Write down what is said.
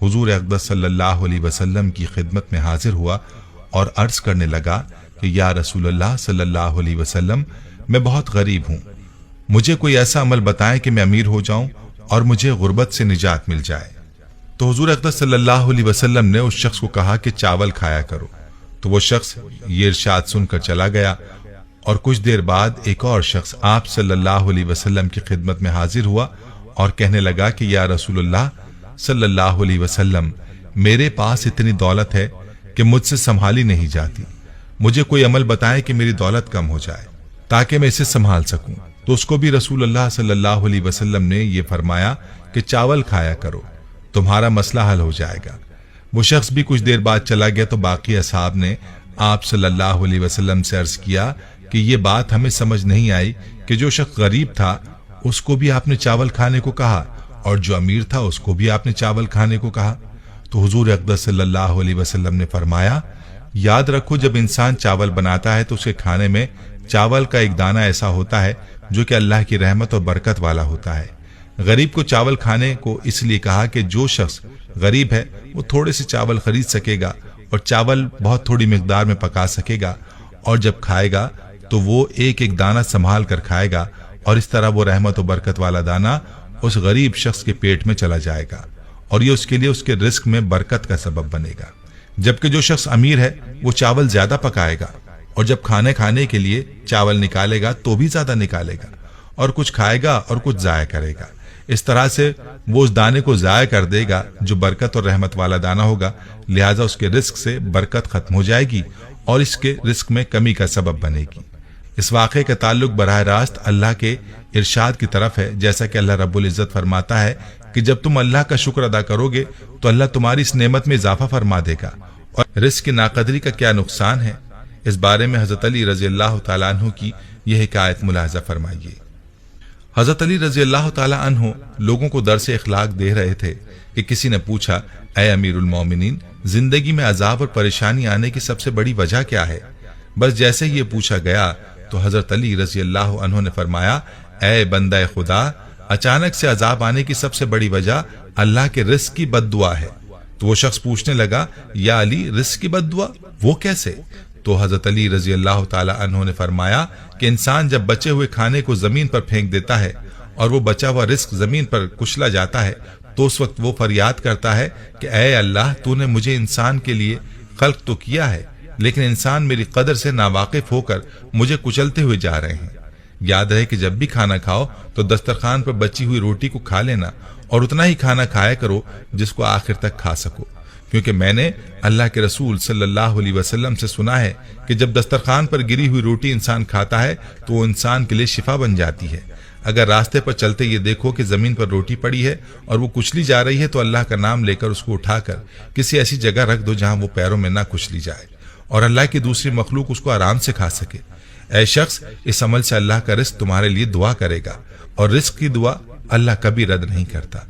हुजूर अक़दस सल्लल्लाहु अलैहि वसल्लम की खिदमत में हाजिर हुआ और अर्ज करने लगा कि या रसूलल्लाह सल्लल्लाहु अलैहि वसल्लम, मैं बहुत गरीब हूँ, मुझे कोई ऐसा अमल बताएं कि मैं अमीर हो जाऊं और मुझे गुर्बत से निजात मिल जाए। तो हुजूर अक़दस सल्लल्लाहु अलैहि वसल्लम ने उस शख्स को कहा कि चावल खाया करो। तो वो शख्स ये इरशाद सुनकर चला गया और कुछ देर बाद एक और शख्स आप सल्लल्लाहु अलैहि वसल्लम की खिदमत में हाजिर हुआ और कहने लगा कि या रसूलल्लाह सल्लल्लाहु अलैहि वसल्लम, मेरे पास इतनी दौलत है कि मुझसे संभाली नहीं जाती, मुझे कोई अमल बताएं कि मेरी दौलत कम हो जाए ताकि मैं इसे संभाल सकूं। तो उसको भी रसूलुल्लाह सल्लल्लाहु अलैहि वसल्लम ने ये फरमाया कि चावल खाया करो, तुम्हारा मसला हल हो जाएगा। वो शख्स भी कुछ देर बाद चला गया तो बाकी असहाब ने आप सल्लल्लाहु अलैहि वसल्लम से अर्ज किया कि ये बात हमें समझ नहीं आई कि जो शख्स गरीब था उसको भी आपने चावल खाने को कहा और जो अमीर था उसको भी आपने चावल खाने को कहा। तो हुजूर अक़दस सल्लल्लाहु अलैहि वसल्लम ने फरमाया, याद रखो, जब इंसान चावल बनाता है तो उसके खाने में चावल का एक दाना ऐसा होता है जो कि अल्लाह की रहमत और बरकत वाला होता है। गरीब को चावल खाने को इसलिए कहा कि जो शख्स गरीब है वो थोड़े से चावल खरीद सकेगा और चावल बहुत थोड़ी मिकदार में पका सकेगा, और जब खाएगा तो वो एक एक दाना संभाल कर खाएगा और इस तरह वो रहमत और बरकत वाला दाना उस गरीब शख्स के पेट में चला जाएगा और ये उसके लिए उसके रिस्क में बरकत का सबब बनेगा। जबकि जो शख्स अमीर है वो चावल ज्यादा पकाएगा और जब खाने के लिए चावल निकालेगा तो भी ज्यादा निकालेगा और कुछ खाएगा और कुछ जाया करेगा। इस तरह से वो उस दाने को जाया कर देगा जो बरकत और रहमत वाला दाना होगा, लिहाजा उसके रिस्क से बरकत खत्म हो जाएगी और इसके रिस्क में कमी का सबब बनेगी। इस वाक़े का ताल्लुक बराह रास्त अल्लाह के इरशाद की तरफ है, जैसा कि अल्लाह रब्बुल इज़्ज़त फरमाता है कि जब तुम अल्लाह का शुक्र अदा करोगे तो अल्लाह तुम्हारी इस नेमत में इजाफा फरमा देगा। और रिस्क की नाकदरी का क्या नुकसान है, इस बारे में हजरत अली रजी अल्लाह तआला अन्हु की यह हिकायत मुलाहजा फरमाइए। हजरत अली रजी अल्लाह तआला अन्हु लोगों को दर्स इखलाक दे रहे थे कि किसी ने पूछा, ऐ अमीरुल मोमिनीन, जिंदगी में अजाब और परेशानी आने की सबसे बड़ी वजह क्या है? बस जैसे ही ये पूछा गया तो हजरत अली रजी अल्लाह अन्हु ने फरमाया, ऐ बंदा खुदा, अचानक से अजाब आने की सबसे बड़ी वजह अल्लाह के रिस्क की बद्दुआ है। तो वो शख्स पूछने लगा, या अली, रिस्क की बद्दुआ वो कैसे? तो हजरत अली रजी अल्लाह तआला अन्हु ने फरमाया कि इंसान जब बचे हुए खाने को जमीन पर फेंक देता है और वो बचा हुआ रिस्क जमीन पर कुचला जाता है तो उस वक्त वो फरियाद करता है कि ऐ अल्लाह, तूने मुझे इंसान के लिए खल्क तो किया है, लेकिन इंसान मेरी कदर से नावाकिफ होकर मुझे कुचलते हुए जा रहे हैं। याद रहे कि जब भी खाना खाओ तो दस्तरखान पर बची हुई रोटी को खा लेना और उतना ही खाना खाया करो जिसको आखिर तक खा सको, क्योंकि मैंने अल्लाह के रसूल सल्लल्लाहु अलैहि वसल्लम से सुना है कि जब दस्तरखान पर गिरी हुई रोटी इंसान खाता है तो वो इंसान के लिए शिफा बन जाती है। अगर रास्ते पर चलते ये देखो कि जमीन पर रोटी पड़ी है और वो कुचली जा रही है तो अल्लाह का नाम लेकर उसको उठाकर किसी ऐसी जगह रख दो जहां वो पैरों में ना कुचली जाए और अल्लाह की दूसरी मखलूक उसको आराम से खा सके। ऐ शख्स, इस अमल से अल्लाह का रिस्क तुम्हारे लिए दुआ करेगा और रिस्क की दुआ अल्लाह कभी रद्द नहीं करता।